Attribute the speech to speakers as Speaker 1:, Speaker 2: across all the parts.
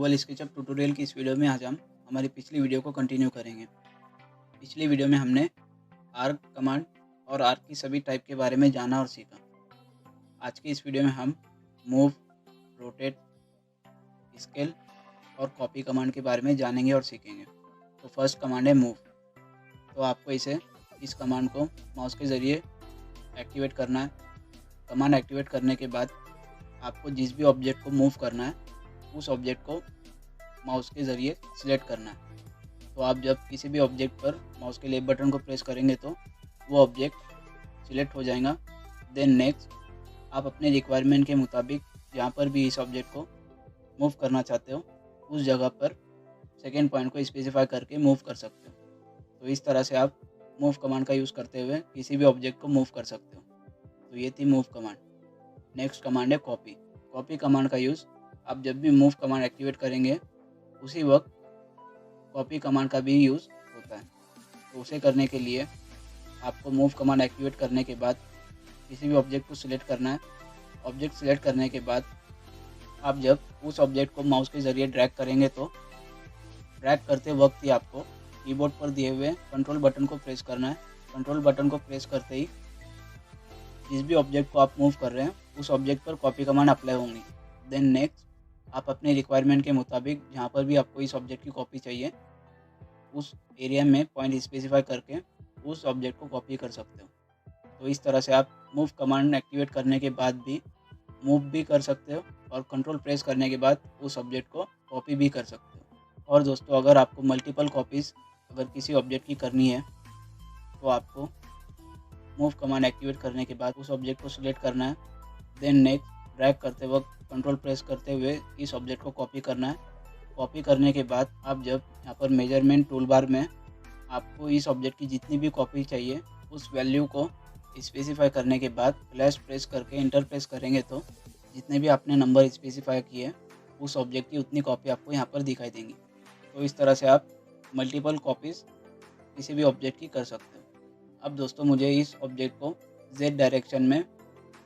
Speaker 1: Google SketchUp tutorial की इस video में आज हम हमारी पिछली वीडियो को कंटिन्यू करेंगे। पिछली वीडियो में हमने आर्क कमांड और आर्क की सभी टाइप के बारे में जाना और सीखा। आज की इस वीडियो में हम मूव, रोटेट, स्केल और कॉपी कमांड के बारे में जानेंगे और सीखेंगे। तो फर्स्ट कमांड है मूव। तो आपको इस कमांड को माउस के ज़रिए एक्टिवेट करना है। कमांड एक्टिवेट करने के बाद आपको जिस भी ऑब्जेक्ट को मूव करना है उस ऑब्जेक्ट को माउस के ज़रिए सिलेक्ट करना है। तो आप जब किसी भी ऑब्जेक्ट पर माउस के लेफ्ट बटन को प्रेस करेंगे तो वो ऑब्जेक्ट सिलेक्ट हो जाएगा। देन नेक्स्ट आप अपने रिक्वायरमेंट के मुताबिक जहाँ पर भी इस ऑब्जेक्ट को मूव करना चाहते हो उस जगह पर सेकेंड पॉइंट को स्पेसिफाई करके मूव कर सकते हो। तो इस तरह से आप मूव कमांड का यूज़ करते हुए किसी भी ऑब्जेक्ट को मूव कर सकते हो। तो ये थी मूव कमांड। नेक्स्ट कमांड है कॉपी। कॉपी कमांड का यूज़ आप जब भी मूव कमांड एक्टिवेट करेंगे उसी वक्त कॉपी कमांड का भी यूज़ होता है। तो उसे करने के लिए आपको मूव कमांड एक्टिवेट करने के बाद किसी भी ऑब्जेक्ट को सिलेक्ट करना है। ऑब्जेक्ट सिलेक्ट करने के बाद आप जब उस ऑब्जेक्ट को माउस के ज़रिए ड्रैग करेंगे तो ड्रैग करते वक्त ही आपको कीबोर्ड पर दिए हुए कंट्रोल बटन को प्रेस करना है। कंट्रोल बटन को प्रेस करते ही जिस भी ऑब्जेक्ट को आप मूव कर रहे हैं उस ऑब्जेक्ट पर कॉपी कमांड अप्लाई होंगी। देन नेक्स्ट आप अपने रिक्वायरमेंट के मुताबिक जहाँ पर भी आपको इस ऑब्जेक्ट की कॉपी चाहिए उस एरिया में पॉइंट स्पेसिफाई करके उस ऑब्जेक्ट को कॉपी कर सकते हो। तो इस तरह से आप मूव कमांड एक्टिवेट करने के बाद भी मूव भी कर सकते हो और कंट्रोल प्रेस करने के बाद उस ऑब्जेक्ट को कॉपी भी कर सकते हो। और दोस्तों, अगर आपको मल्टीपल कॉपीज़ अगर किसी ऑब्जेक्ट की करनी है तो आपको मूव कमांड एक्टिवेट करने के बाद उस ऑब्जेक्ट को सिलेक्ट करना है। देन नेक्स्ट ड्रैग करते वक्त कंट्रोल प्रेस करते हुए इस ऑब्जेक्ट को कॉपी करना है। कॉपी करने के बाद आप जब यहाँ पर मेजरमेंट टूल बार में आपको इस ऑब्जेक्ट की जितनी भी कॉपी चाहिए उस वैल्यू को स्पेसिफाई करने के बाद फ्लैश प्रेस करके इंटर प्रेस करेंगे तो जितने भी आपने नंबर स्पेसिफाई किए उस ऑब्जेक्ट की उतनी कॉपी आपको यहाँ पर दिखाई देंगी। तो इस तरह से आप मल्टीपल कॉपीज़ किसी भी ऑब्जेक्ट की कर सकते हो। अब दोस्तों, मुझे इस ऑब्जेक्ट को Z डायरेक्शन में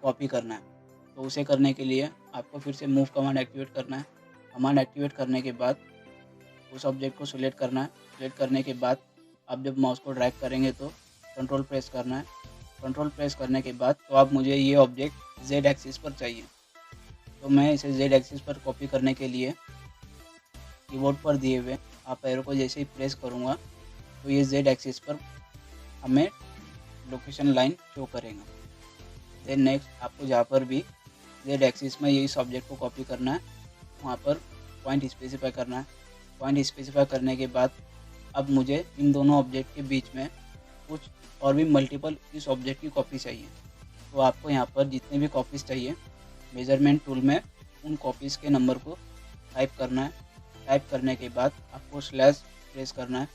Speaker 1: कॉपी करना है। तो उसे करने के लिए आपको फिर से मूव कमांड एक्टिवेट करना है। कमांड एक्टिवेट करने के बाद उस ऑब्जेक्ट को सिलेक्ट करना है। सिलेक्ट करने के बाद आप जब माउस को ड्रैग करेंगे तो कंट्रोल प्रेस करना है। कंट्रोल प्रेस करने के बाद तो अब मुझे ये ऑब्जेक्ट Z एक्सिस पर चाहिए। तो मैं इसे Z एक्सिस पर कॉपी करने के लिए कीबोर्ड पर दिए हुए आप एरो को जैसे ही प्रेस करूँगा तो ये Z एक्सिस पर हमें लोकेशन लाइन शो करेगा। देन नेक्स्ट आपको जहाँ पर भी Z एक्सिस में ये इस ऑब्जेक्ट को कॉपी करना है वहाँ पर पॉइंट स्पेसिफाई करना है। पॉइंट स्पेसिफाई करने के बाद अब मुझे इन दोनों ऑब्जेक्ट के बीच में कुछ और भी मल्टीपल इस ऑब्जेक्ट की कॉपी चाहिए। तो आपको यहाँ पर जितने भी कॉपीज़ चाहिए मेजरमेंट टूल में उन कॉपीज़ के नंबर को टाइप करना है। टाइप करने के बाद आपको स्लैश प्रेस करना है।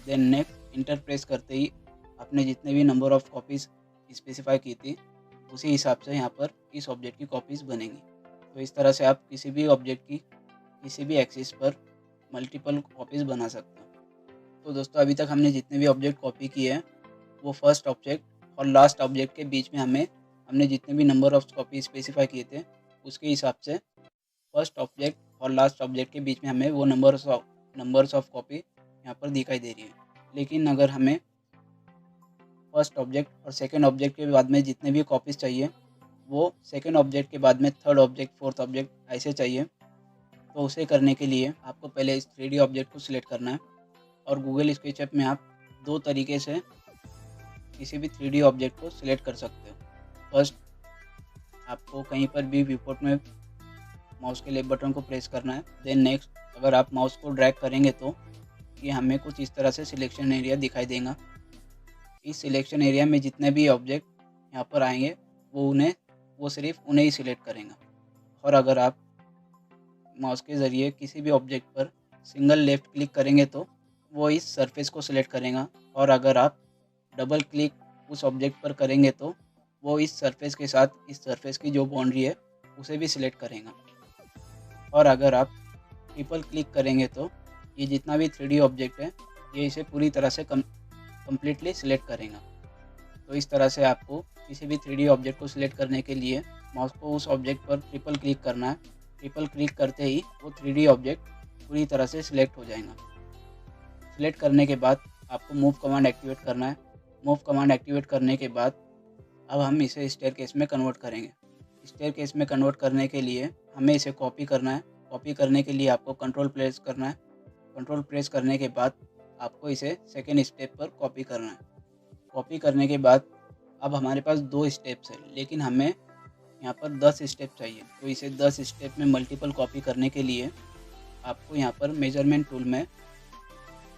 Speaker 1: देन नेक्स्ट इंटर प्रेस करते ही आपने जितने भी नंबर ऑफ़ कॉपीज़ स्पेसिफाई की थी उसी हिसाब से यहाँ पर इस ऑब्जेक्ट की कॉपीज़ बनेंगी। तो इस तरह से आप किसी भी ऑब्जेक्ट की किसी भी एक्सिस पर मल्टीपल कॉपीज़ बना सकते हो। तो दोस्तों, अभी तक हमने जितने भी ऑब्जेक्ट कॉपी किए हैं वो फर्स्ट ऑब्जेक्ट और लास्ट ऑब्जेक्ट के बीच में हमने जितने भी नंबर ऑफ़ कॉपी स्पेसिफाई किए थे उसके हिसाब से फर्स्ट ऑब्जेक्ट और लास्ट ऑब्जेक्ट के बीच में हमें वो नंबर्स ऑफ कॉपी यहाँ पर दिखाई दे रही है। लेकिन अगर हमें फर्स्ट ऑब्जेक्ट और सेकेंड ऑब्जेक्ट के बाद में जितने भी कॉपीज़ चाहिए वो सेकेंड ऑब्जेक्ट के बाद में थर्ड ऑब्जेक्ट, फोर्थ ऑब्जेक्ट ऐसे चाहिए। तो उसे करने के लिए आपको पहले इस 3D ऑब्जेक्ट को सिलेक्ट करना है। और गूगल स्केचअप में आप दो तरीके से किसी भी 3D ऑब्जेक्ट को सिलेक्ट कर सकते हो। फर्स्ट, आपको कहीं पर भी व्यूपोर्ट में माउस के लेफ्ट बटन को प्रेस करना है। देन नेक्स्ट अगर आप माउस को ड्रैग करेंगे तो ये हमें कुछ इस तरह से सिलेक्शन एरिया दिखाई देगा। इस सिलेक्शन एरिया में जितने भी ऑब्जेक्ट यहाँ पर आएंगे वो सिर्फ उन्हें ही सिलेक्ट करेगा। और अगर आप माउस के ज़रिए किसी भी ऑब्जेक्ट पर सिंगल लेफ़्ट क्लिक करेंगे तो वो इस सरफेस को सिलेक्ट करेगा। और अगर आप डबल क्लिक उस ऑब्जेक्ट पर करेंगे तो वो इस सरफेस के साथ इस सरफेस की जो बाउंड्री है उसे भी सिलेक्ट करेगा। और अगर आप ट्रिपल क्लिक करेंगे तो ये जितना भी 3D ऑब्जेक्ट है ये इसे पूरी तरह से कम्प्लीटली सिलेक्ट करेगा। तो इस तरह से आपको किसी भी 3D ऑब्जेक्ट को सिलेक्ट करने के लिए माउस को उस ऑब्जेक्ट पर ट्रिपल क्लिक करना है। ट्रिपल क्लिक करते ही वो 3D ऑब्जेक्ट पूरी तरह से सिलेक्ट हो जाएगा। सिलेक्ट करने के बाद आपको मूव कमांड एक्टिवेट करना है। मूव कमांड एक्टिवेट करने के बाद अब हम इसे स्टेयरकेस में कन्वर्ट करेंगे। स्टेयरकेस में कन्वर्ट करने के लिए हमें इसे कॉपी करना है। कॉपी करने के लिए आपको कंट्रोल प्रेस करना है। कंट्रोल प्रेस करने के बाद आपको इसे सेकेंड स्टेप पर कॉपी करना है। कॉपी करने के बाद अब हमारे पास 2 स्टेप्स है, लेकिन हमें यहाँ पर 10 स्टेप चाहिए। तो इसे 10 स्टेप में मल्टीपल कॉपी करने के लिए आपको यहाँ पर मेजरमेंट टूल में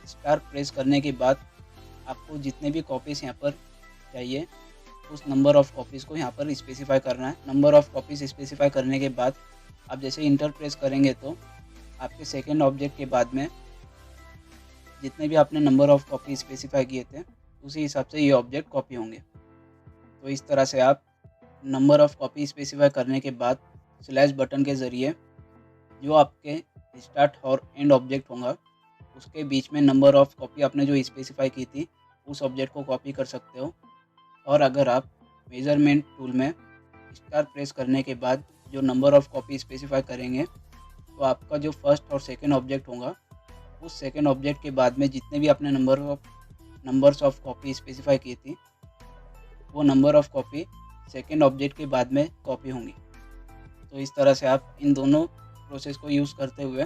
Speaker 1: स्टार प्रेस करने के बाद आपको जितने भी कॉपीज़ यहाँ पर चाहिए उस नंबर ऑफ़ कॉपीज़ को यहाँ पर स्पेसिफाई करना है। नंबर ऑफ़ कॉपीज़ स्पेसिफाई करने के बाद आप जैसे इंटर प्रेस करेंगे तो आपके सेकेंड ऑब्जेक्ट के बाद में जितने भी आपने नंबर ऑफ़ कॉपी स्पेसिफाई किए थे उसी हिसाब से ये ऑब्जेक्ट कॉपी होंगे। तो इस तरह से आप नंबर ऑफ़ कॉपी स्पेसिफाई करने के बाद स्लैश बटन के ज़रिए जो आपके स्टार्ट और एंड ऑब्जेक्ट होगा उसके बीच में नंबर ऑफ़ कॉपी आपने जो स्पेसिफाई की थी उस ऑब्जेक्ट को कॉपी कर सकते हो। और अगर आप मेजरमेंट टूल में स्टार प्रेस करने के बाद जो नंबर ऑफ़ कॉपी स्पेसिफाई करेंगे तो आपका जो फर्स्ट और सेकंड ऑब्जेक्ट होगा उस सेकंड ऑब्जेक्ट के बाद में जितने भी आपने नंबर्स ऑफ़ कॉपी स्पेसिफाई की थी वो number of copy second object के बाद में कॉपी होंगी। तो इस तरह से आप इन दोनों प्रोसेस को यूज़ करते हुए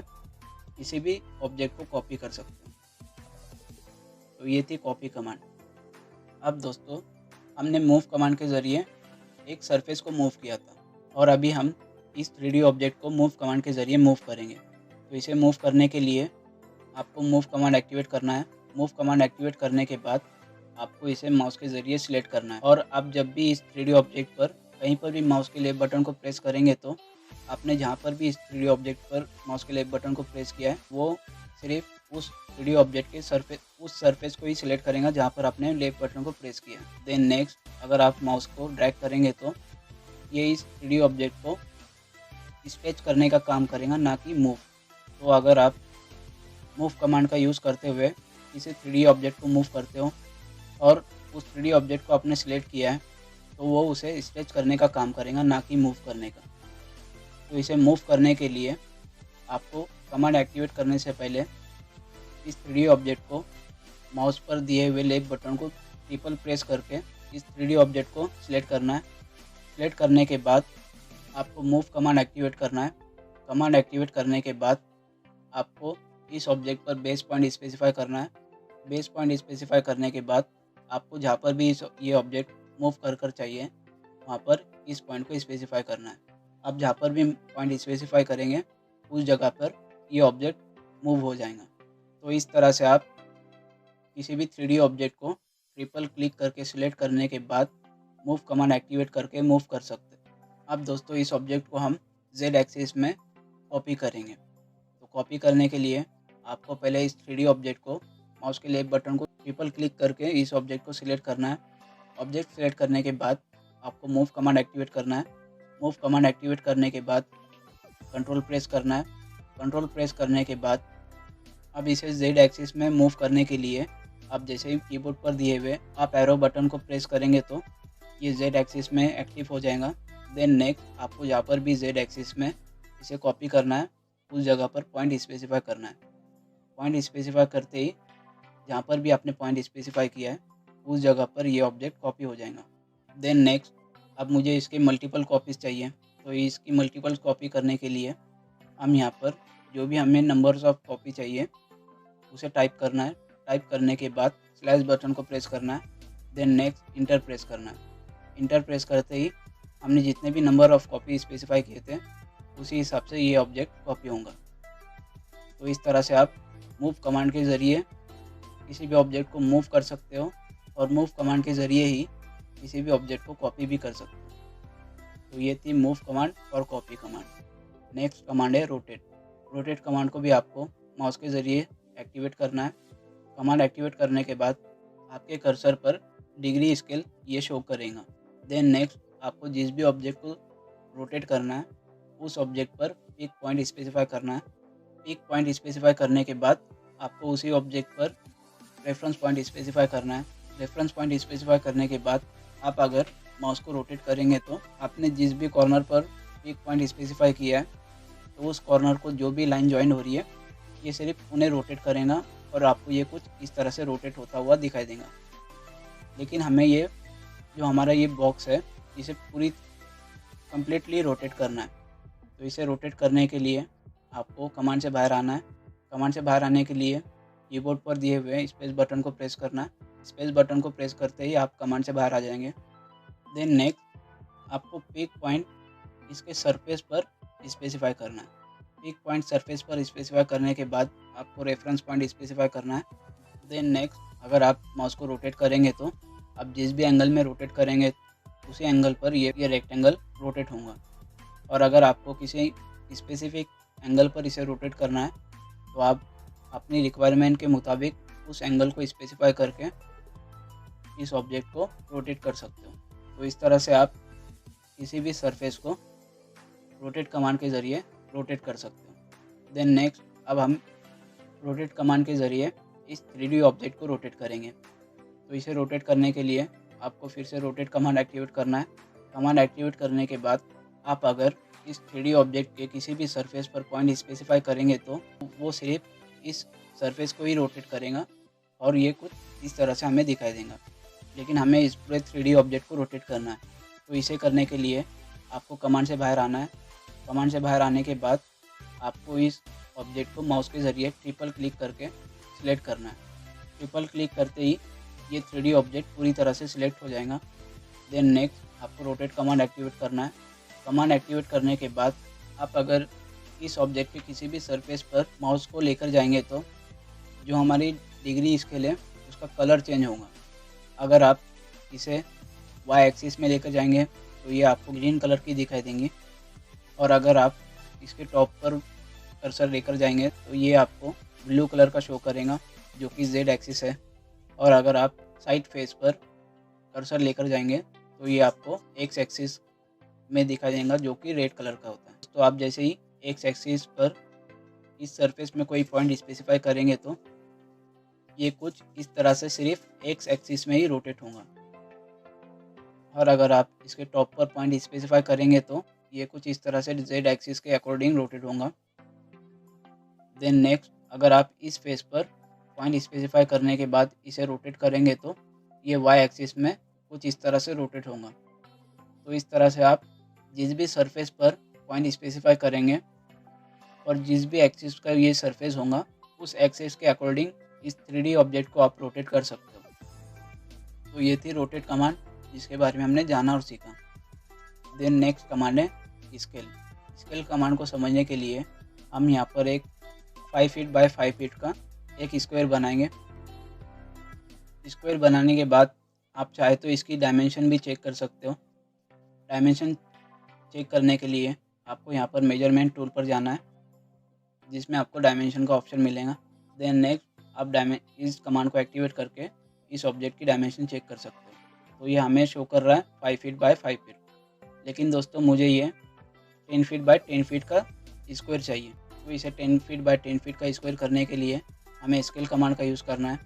Speaker 1: किसी भी ऑब्जेक्ट को कॉपी कर सकते हो। तो ये थी कॉपी कमांड। अब दोस्तों हमने मूव कमांड के ज़रिए एक सरफेस को मूव किया था और अभी हम इस 3D ऑब्जेक्ट को मूव कमांड के ज़रिए मूव करेंगे। तो इसे मूव करने के लिए आपको मूव कमांड एक्टिवेट करना है। मूव कमांड एक्टिवेट करने के बाद आपको इसे माउस के ज़रिए सिलेक्ट करना है और आप जब भी इस 3D ऑब्जेक्ट पर कहीं पर भी माउस के लेफ्ट बटन को प्रेस करेंगे तो आपने जहाँ पर भी इस 3D ऑब्जेक्ट पर माउस के लेफ्ट बटन को प्रेस किया है वो सिर्फ उस 3D ऑब्जेक्ट के उस सरफेस को ही सिलेक्ट करेगा जहाँ पर आपने लेफ्ट बटन को प्रेस किया। देन नेक्स्ट अगर आप माउस को ड्रैग करेंगे तो ये इस 3D ऑब्जेक्ट को स्ट्रेच करने का काम करेगा, ना कि मूव। तो अगर आप मूव कमांड का यूज़ करते हुए किसी 3D ऑब्जेक्ट को मूव करते हो और उस 3D ऑब्जेक्ट को आपने सिलेक्ट किया है तो वो उसे स्ट्रेच करने का काम करेगा, ना कि मूव करने का। तो इसे मूव करने के लिए आपको कमांड एक्टिवेट करने से पहले इस 3D ऑब्जेक्ट को माउस पर दिए हुए लेफ्ट बटन को ट्रिपल प्रेस करके इस 3D ऑब्जेक्ट को सिलेक्ट करना है। सिलेक्ट करने के बाद आपको मूव कमांड एक्टिवेट करना है। कमांड एक्टिवेट करने के बाद आपको इस ऑब्जेक्ट पर बेस पॉइंट स्पेसिफाई करना है। बेस पॉइंट स्पेसिफाई करने के बाद आपको जहाँ पर भी ये ऑब्जेक्ट मूव कर चाहिए वहाँ पर इस पॉइंट को स्पेसिफाई करना है। आप जहाँ पर भी पॉइंट स्पेसिफाई करेंगे उस जगह पर ये ऑब्जेक्ट मूव हो जाएगा। तो इस तरह से आप किसी भी 3D ऑब्जेक्ट को ट्रिपल क्लिक करके सिलेक्ट करने के बाद मूव कमांड एक्टिवेट करके मूव कर सकते हैं। अब दोस्तों इस ऑब्जेक्ट को हम Z एक्सिस में कॉपी करेंगे। तो कॉपी करने के लिए आपको पहले इस 3D ऑब्जेक्ट को माउस के लेफ्ट बटन को ट्रिपल क्लिक करके इस ऑब्जेक्ट को सिलेक्ट करना है। ऑब्जेक्ट सिलेक्ट करने के बाद आपको मूव कमांड एक्टिवेट करना है। मूव कमांड एक्टिवेट करने के बाद कंट्रोल प्रेस करना है। कंट्रोल प्रेस करने के बाद अब इसे Z एक्सिस में मूव करने के लिए आप जैसे ही कीबोर्ड पर दिए हुए आप एरो बटन को प्रेस करेंगे तो ये Z एक्सिस में एक्टिव हो जाएगा। देन नेक्स्ट आपको जहाँ पर भी Z एक्सिस में इसे कॉपी करना है उस जगह पर पॉइंट स्पेसिफाई करना है। पॉइंट स्पेसिफाई करते ही जहाँ पर भी आपने पॉइंट स्पेसिफाई किया है उस जगह पर ये ऑब्जेक्ट कॉपी हो जाएगा। देन नेक्स्ट अब मुझे इसके मल्टीपल कॉपीज़ चाहिए। तो इसकी मल्टीपल कॉपी करने के लिए हम यहाँ पर जो भी हमें नंबर्स ऑफ कॉपी चाहिए उसे टाइप करना है। टाइप करने के बाद स्लैश बटन को प्रेस करना है। देन नेक्स्ट इंटर प्रेस करना है। इंटर प्रेस करते ही हमने जितने भी नंबर ऑफ़ कॉपी स्पेसिफाई किए थे उसी हिसाब से ये ऑब्जेक्ट कॉपी होगा। तो इस तरह से आप मूव कमांड के ज़रिए किसी भी ऑब्जेक्ट को मूव कर सकते हो और मूव कमांड के ज़रिए ही किसी भी ऑब्जेक्ट को कॉपी भी कर सकते हो। तो ये थी मूव कमांड और कॉपी कमांड। नेक्स्ट कमांड है रोटेट। रोटेट कमांड को भी आपको माउस के ज़रिए एक्टिवेट करना है। कमांड एक्टिवेट करने के बाद आपके कर्सर पर डिग्री स्केल ये शो करेगा। देन नेक्स्ट आपको जिस भी ऑब्जेक्ट को रोटेट करना है उस ऑब्जेक्ट पर एक पॉइंट स्पेसिफाई करना है। एक पॉइंट स्पेसिफाई करने के बाद आपको उसी ऑब्जेक्ट पर रेफरेंस पॉइंट स्पेसिफाई करना है। रेफरेंस पॉइंट स्पेसिफाई करने के बाद आप अगर माउस को रोटेट करेंगे तो आपने जिस भी कॉर्नर पर एक पॉइंट स्पेसिफाई किया है तो उस कॉर्नर को जो भी लाइन ज्वाइन हो रही है ये सिर्फ उन्हें रोटेट करेगा और आपको ये कुछ इस तरह से रोटेट होता हुआ दिखाई देगा। लेकिन हमें ये जो हमारा ये बॉक्स है इसे पूरी कम्प्लीटली रोटेट करना है। तो इसे रोटेट करने के लिए आपको कमांड से बाहर आना है। कमांड से बाहर आने के लिए कीबोर्ड पर दिए हुए स्पेस बटन को प्रेस करना है। स्पेस बटन को प्रेस करते ही आप कमांड से बाहर आ जाएंगे। देन नेक्स्ट आपको पिक पॉइंट इसके सरफेस पर स्पेसिफाई करना है। पिक पॉइंट सरफेस पर स्पेसिफाई करने के बाद आपको रेफरेंस पॉइंट स्पेसिफाई करना है। देन नेक्स्ट अगर आप माउस को रोटेट करेंगे तो आप जिस भी एंगल में रोटेट करेंगे उसी एंगल पर ये रेक्टेंगल रोटेट होगा। और अगर आपको किसी स्पेसिफिक एंगल पर इसे रोटेट करना है तो आप अपनी रिक्वायरमेंट के मुताबिक उस एंगल को स्पेसिफाई करके इस ऑब्जेक्ट को रोटेट कर सकते हो। तो इस तरह से आप किसी भी सरफेस को रोटेट कमांड के ज़रिए रोटेट कर सकते हो। देन नेक्स्ट अब हम रोटेट कमांड के ज़रिए इस 3D ऑब्जेक्ट को रोटेट करेंगे। तो इसे रोटेट करने के लिए आपको फिर से रोटेट कमांड एक्टिवेट करना है। कमांड एक्टिवेट करने के बाद आप अगर इस 3D ऑब्जेक्ट के किसी भी सरफेस पर पॉइंट स्पेसिफाई करेंगे तो वो सिर्फ इस सरफेस को ही रोटेट करेगा और ये कुछ इस तरह से हमें दिखाई देगा। लेकिन हमें इस पूरे 3D ऑब्जेक्ट को रोटेट करना है। तो इसे करने के लिए आपको कमांड से बाहर आना है। कमांड से बाहर आने के बाद आपको इस ऑब्जेक्ट को माउस के ज़रिए ट्रिपल क्लिक करके सिलेक्ट करना है। ट्रिपल क्लिक करते ही ये 3D ऑब्जेक्ट पूरी तरह से सिलेक्ट हो जाएगा। देन नेक्स्ट आपको रोटेट कमांड एक्टिवेट करना है। कमांड एक्टिवेट करने के बाद आप अगर इस ऑब्जेक्ट के किसी भी सरफेस पर माउस को लेकर जाएंगे तो जो हमारी डिग्री स्केल है उसका कलर चेंज होगा। अगर आप इसे वाई एक्सिस में लेकर जाएंगे तो ये आपको ग्रीन कलर की दिखाई देंगी। और अगर आप इसके टॉप पर कर्सर लेकर जाएंगे तो ये आपको ब्लू कलर का शो करेगा जो कि जेड एक्सिस है। और अगर आप साइड फेस पर कर्सर लेकर जाएंगे तो ये आपको एक्स एक्सिस में दिखाई देगा जो कि रेड कलर का होता है। तो आप जैसे ही एक्स एक्सिस पर इस सरफेस में कोई पॉइंट स्पेसिफाई करेंगे तो ये कुछ इस तरह से सिर्फ एक्स एक्सिस में ही रोटेट होगा। और अगर आप इसके टॉप पर पॉइंट स्पेसिफाई करेंगे तो ये कुछ इस तरह से जेड एक्सिस के अकॉर्डिंग रोटेट होगा। देन नेक्स्ट अगर आप इस फेस पर पॉइंट स्पेसिफाई करने के बाद इसे रोटेट करेंगे तो ये वाई एक्सिस में कुछ इस तरह से रोटेट होगा। तो इस तरह से आप जिस भी सरफेस पर पॉइंट स्पेसिफाई करेंगे और जिस भी एक्सिस का ये सरफेस होगा उस एक्सिस के अकॉर्डिंग इस 3D ऑब्जेक्ट को आप रोटेट कर सकते हो। तो ये थी रोटेट कमांड जिसके बारे में हमने जाना और सीखा। देन नेक्स्ट कमांड है स्केल। स्केल कमांड को समझने के लिए हम यहाँ पर एक 5 फीट बाय 5 फीट का एक स्क्वायर बनाएंगे। स्क्वायर बनाने के बाद आप चाहे तो इसकी डायमेंशन भी चेक कर सकते हो। डायमेंशन चेक करने के लिए आपको यहाँ पर मेजरमेंट टूल पर जाना है जिसमें आपको डायमेंशन का ऑप्शन मिलेगा। देन नेक्स्ट आप इस कमांड को एक्टिवेट करके इस ऑब्जेक्ट की डायमेंशन चेक कर सकते हो। तो ये हमें शो कर रहा है 5 फीट बाय 5 फीट। लेकिन दोस्तों मुझे ये 10 फीट बाय 10 फीट का स्क्वायर चाहिए। तो इसे 10 फीट बाय 10 फीट का स्क्वायर करने के लिए हमें स्केल कमांड का यूज़ करना है।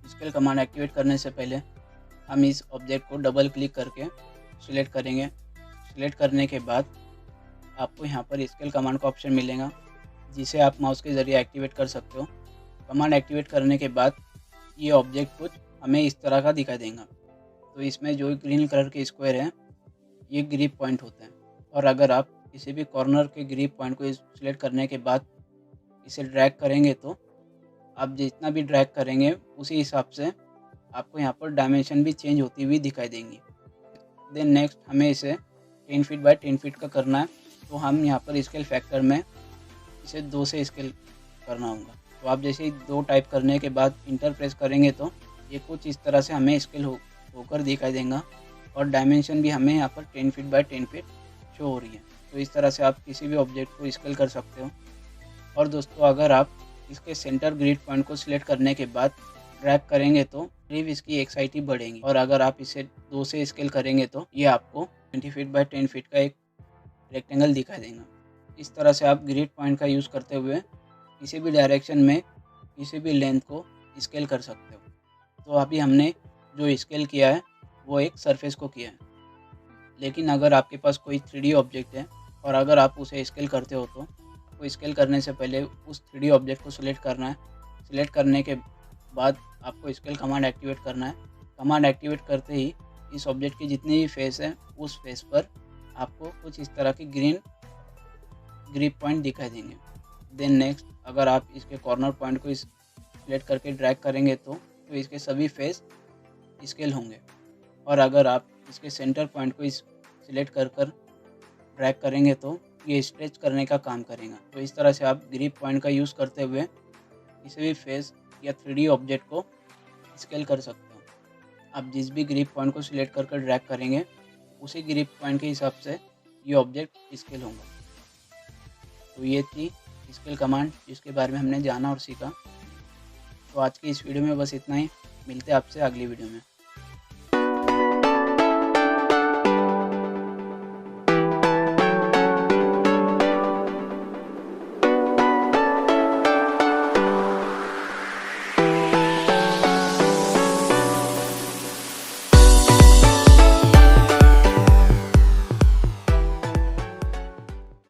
Speaker 1: स्केल कमांड एक्टिवेट करने से पहले हम इस ऑब्जेक्ट को डबल क्लिक करके सिलेक्ट करेंगे। सिलेक्ट करने के बाद आपको यहाँ पर स्केल कमांड का ऑप्शन मिलेगा जिसे आप माउस के ज़रिए एक्टिवेट कर सकते हो। कमांड एक्टिवेट करने के बाद ये ऑब्जेक्ट कुछ हमें इस तरह का दिखाई देगा। तो इसमें जो ग्रीन कलर के स्क्वायर है ये ग्रिप पॉइंट होते हैं। और अगर आप किसी भी कॉर्नर के ग्रिप पॉइंट को सिलेक्ट करने के बाद इसे ड्रैग करेंगे तो आप जितना भी ड्रैग करेंगे उसी हिसाब से आपको यहाँ पर डायमेंशन भी चेंज होती हुई दिखाई देंगी। देन नेक्स्ट हमें इसे 10 फीट बाय 10 फीट का करना है। तो हम यहाँ पर स्केल फैक्टर में इसे 2 से स्केल करना होगा। तो आप जैसे ही 2 टाइप करने के बाद इंटर प्रेस करेंगे तो ये कुछ इस तरह से हमें स्केल होकर दिखाई देगा। और डायमेंशन भी हमें यहाँ पर 10 फीट बाय 10 फीट शो हो रही है। तो इस तरह से आप किसी भी ऑब्जेक्ट को स्केल कर सकते हो। और दोस्तों अगर आप इसके सेंटर ग्रिड पॉइंट को सिलेक्ट करने के बाद ड्रैग करेंगे तो करीब इसकी एक्साइटी बढ़ेगी। और अगर आप इसे 2 से स्केल करेंगे तो ये आपको 20 फीट बाय 10 फीट का एक रेक्टेंगल दिखाई देगा। इस तरह से आप ग्रिड पॉइंट का यूज़ करते हुए किसी भी डायरेक्शन में किसी भी लेंथ को स्केल कर सकते हो। तो अभी हमने जो स्केल किया है वो एक सरफेस को किया है। लेकिन अगर आपके पास कोई 3D ऑब्जेक्ट है और अगर आप उसे स्केल करते हो तो आपको स्केल करने से पहले उस 3D ऑब्जेक्ट को सिलेक्ट करना है। सिलेक्ट करने के बाद आपको स्केल कमांड एक्टिवेट करना है। कमांड एक्टिवेट करते ही इस ऑब्जेक्ट की जितनी भी फेस है उस फेस पर आपको कुछ इस तरह की ग्रीन ग्रिप पॉइंट दिखाई देंगे। देन नेक्स्ट, अगर आप इसके कॉर्नर पॉइंट को सिलेक्ट करके ड्रैग करेंगे तो इसके सभी फेस स्केल होंगे। और अगर आप इसके सेंटर पॉइंट को सिलेक्ट कर ड्रैग करेंगे तो ये स्ट्रेच करने का काम करेगा। तो इस तरह से आप ग्रिप पॉइंट का यूज़ करते हुए किसी भी फेस या 3D ऑब्जेक्ट को स्केल कर सकते हो। आप जिस भी ग्रिप पॉइंट को सिलेक्ट कर ड्रैग करेंगे उसी ग्रिप पॉइंट के हिसाब से ये ऑब्जेक्ट स्केल होंगे। तो ये थी स्केल कमांड जिसके बारे में हमने जाना और सीखा। तो आज की इस वीडियो में बस इतना ही। मिलते हैं आपसे अगली वीडियो में।